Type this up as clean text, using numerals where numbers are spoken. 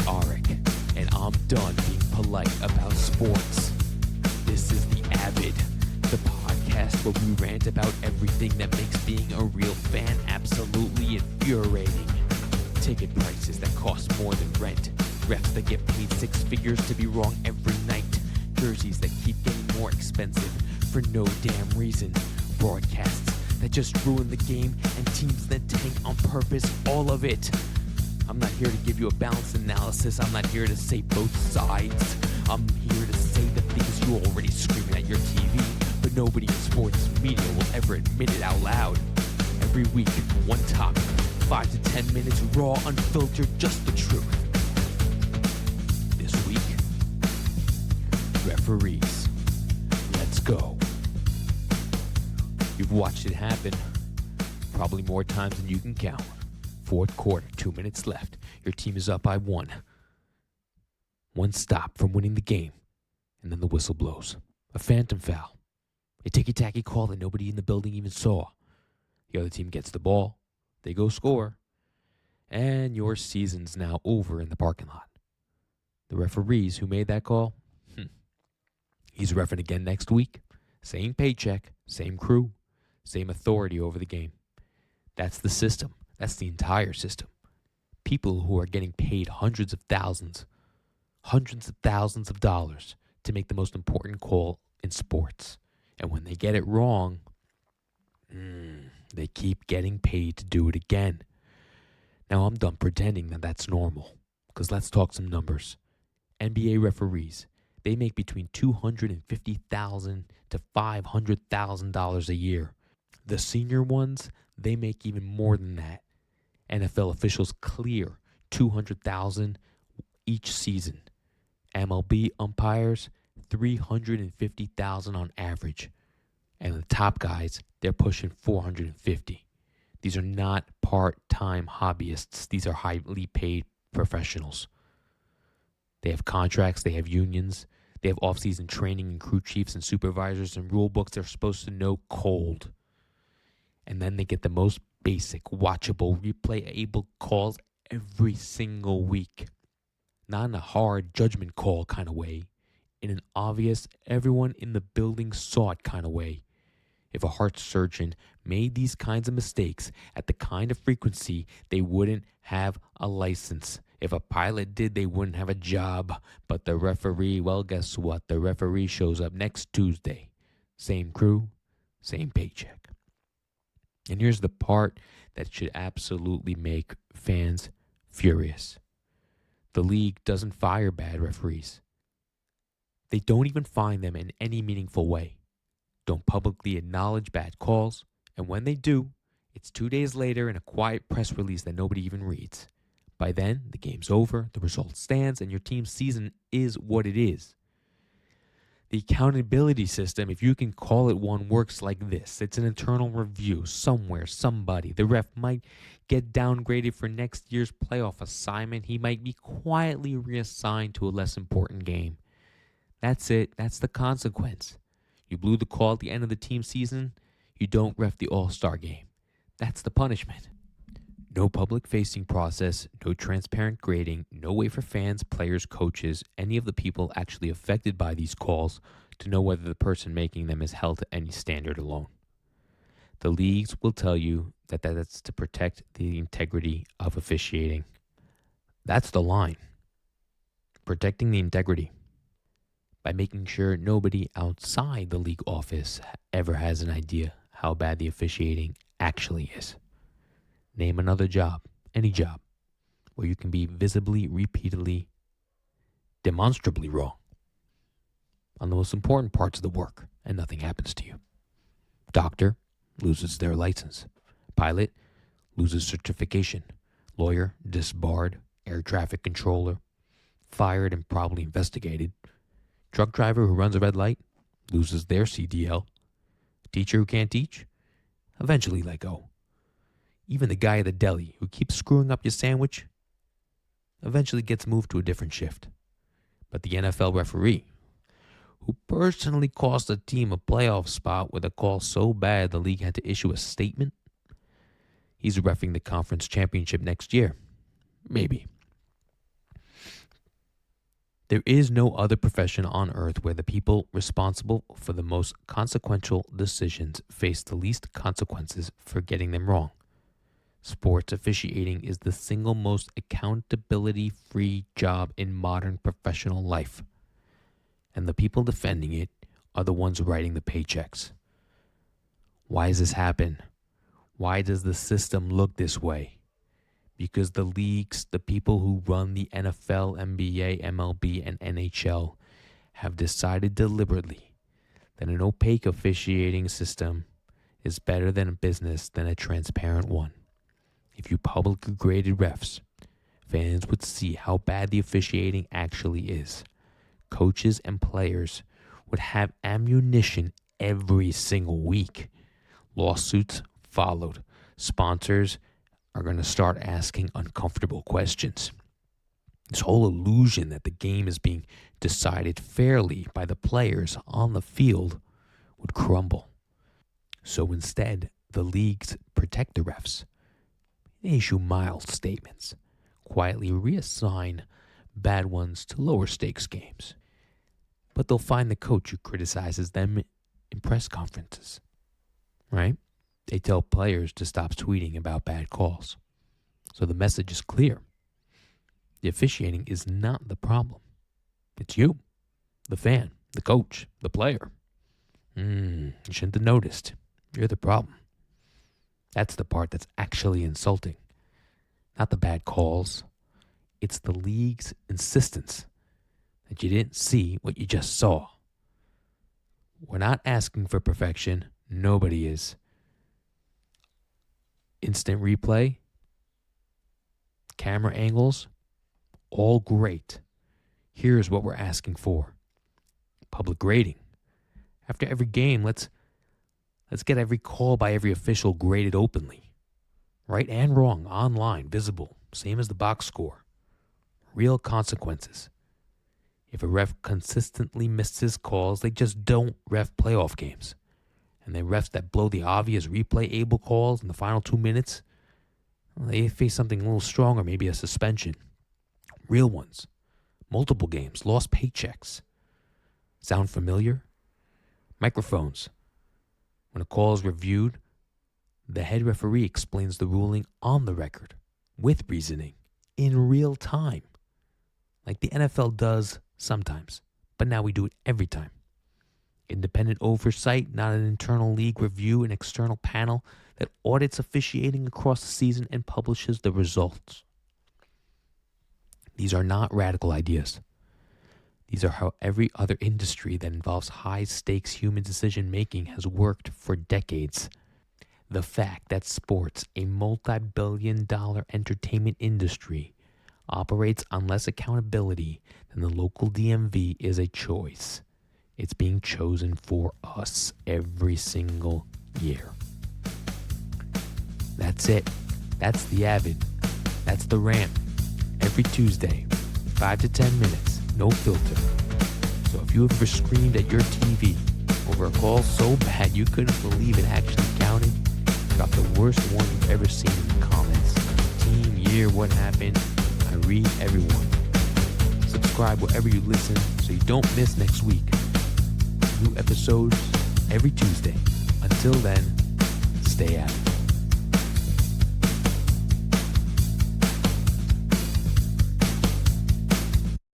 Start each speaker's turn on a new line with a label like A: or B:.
A: Arik, and I'm done being polite about sports. This is the Avid, the podcast where we rant about everything that makes being a real fan absolutely infuriating. Ticket prices that cost more than rent, refs that get paid six figures to be wrong every night, jerseys that keep getting more expensive for no damn reason, broadcasts that just ruin the game, and teams that tank on purpose, all of it. I'm not here to give you a balanced analysis. I'm not here to say both sides. I'm here to say the things you're already screaming at your TV, but nobody in sports media will ever admit it out loud. Every week, one topic, 5 to 10 minutes, raw, unfiltered, just the truth. This week, referees. Let's go. You've watched it happen probably more times than you can count. Fourth quarter, 2 minutes left. Your team is up by one. One stop from winning the game, and then the whistle blows. A phantom foul. A ticky-tacky call that nobody in the building even saw. The other team gets the ball. They go score. And your season's now over in the parking lot. The referees who made that call, he's reffing again next week. Same paycheck, same crew, same authority over the game. That's the system. That's the entire system. People who are getting paid hundreds of thousands of dollars to make the most important call in sports. And when they get it wrong, they keep getting paid to do it again. Now I'm done pretending that that's normal, because let's talk some numbers. NBA referees, they make between $250,000 to $500,000 a year. The senior ones, they make even more than that. NFL officials clear $200,000 each season. MLB umpires, $350,000 on average. And the top guys, they're pushing $450,000. These are not part-time hobbyists. These are highly paid professionals. They have contracts, they have unions, they have off-season training and crew chiefs and supervisors and rule books they're supposed to know cold. And then they get the most basic, watchable, replayable calls every single week. Not in a hard judgment call kind of way. In an obvious, everyone in the building saw it kind of way. If a heart surgeon made these kinds of mistakes at the kind of frequency, they wouldn't have a license. If a pilot did, they wouldn't have a job. But the referee, well, guess what? The referee shows up next Tuesday. Same crew, same paycheck. And here's the part that should absolutely make fans furious. The league doesn't fire bad referees. They don't even fine them in any meaningful way. Don't publicly acknowledge bad calls. And when they do, it's 2 days later in a quiet press release that nobody even reads. By then, the game's over, the result stands, and your team's season is what it is. The accountability system, if you can call it one, works like this. It's an internal review somewhere, somebody. The ref might get downgraded for next year's playoff assignment. He might be quietly reassigned to a less important game. That's it. That's the consequence. You blew the call at the end of the team season, you don't ref the All-Star game. That's the punishment. No public-facing process, no transparent grading, no way for fans, players, coaches, any of the people actually affected by these calls to know whether the person making them is held to any standard alone. The leagues will tell you that that's to protect the integrity of officiating. That's the line. Protecting the integrity. By making sure nobody outside the league office ever has an idea how bad the officiating actually is. Name another job, any job, where you can be visibly, repeatedly, demonstrably wrong on the most important parts of the work, and nothing happens to you. Doctor loses their license. Pilot loses certification. Lawyer disbarred. Air traffic controller fired and probably investigated. Truck driver who runs a red light loses their CDL. Teacher who can't teach eventually let go. Even the guy at the deli who keeps screwing up your sandwich eventually gets moved to a different shift. But the NFL referee, who personally cost a team a playoff spot with a call so bad the league had to issue a statement, he's reffing the conference championship next year. Maybe. There is no other profession on earth where the people responsible for the most consequential decisions face the least consequences for getting them wrong. Sports officiating is the single most accountability-free job in modern professional life, and the people defending it are the ones writing the paychecks. Why does this happen? Why does the system look this way? Because the leagues, the people who run the NFL, NBA, MLB, and NHL have decided deliberately that an opaque officiating system is better than a business than a transparent one. If you publicly graded refs, fans would see how bad the officiating actually is. Coaches and players would have ammunition every single week. Lawsuits followed. Sponsors are going to start asking uncomfortable questions. This whole illusion that the game is being decided fairly by the players on the field would crumble. So instead, the leagues protect the refs. They issue mild statements, quietly reassign bad ones to lower stakes games. But they'll find the coach who criticizes them in press conferences, right? They tell players to stop tweeting about bad calls. So the message is clear. The officiating is not the problem. It's you, the fan, the coach, the player. You shouldn't have noticed. You're the problem. That's the part that's actually insulting. Not the bad calls. It's the league's insistence that you didn't see what you just saw. We're not asking for perfection. Nobody is. Instant replay, camera angles, all great. Here's what we're asking for. Public grading. After every game, let's get every call by every official graded openly. Right and wrong, online, visible, same as the box score. Real consequences. If a ref consistently misses calls, they just don't ref playoff games. And the refs that blow the obvious replay-able calls in the final 2 minutes, they face something a little stronger, maybe a suspension. Real ones. Multiple games, lost paychecks. Sound familiar? Microphones. When a call is reviewed, the head referee explains the ruling on the record, with reasoning, in real time. Like the NFL does sometimes, but now we do it every time. Independent oversight, not an internal league review, an external panel that audits officiating across the season and publishes the results. These are not radical ideas. These are how every other industry that involves high-stakes human decision-making has worked for decades. The fact that sports, a multi-billion-dollar entertainment industry, operates on less accountability than the local DMV is a choice. It's being chosen for us every single year. That's it. That's the Avid. That's the Rant. Every Tuesday, 5 to 10 minutes, no filter. So if you have ever screamed at your TV over a call so bad you couldn't believe it actually counted, drop the worst one you've ever seen in the comments. Team, year, what happened? I read everyone. Subscribe wherever you listen so you don't miss next week. New episodes every Tuesday. Until then, stay Avid.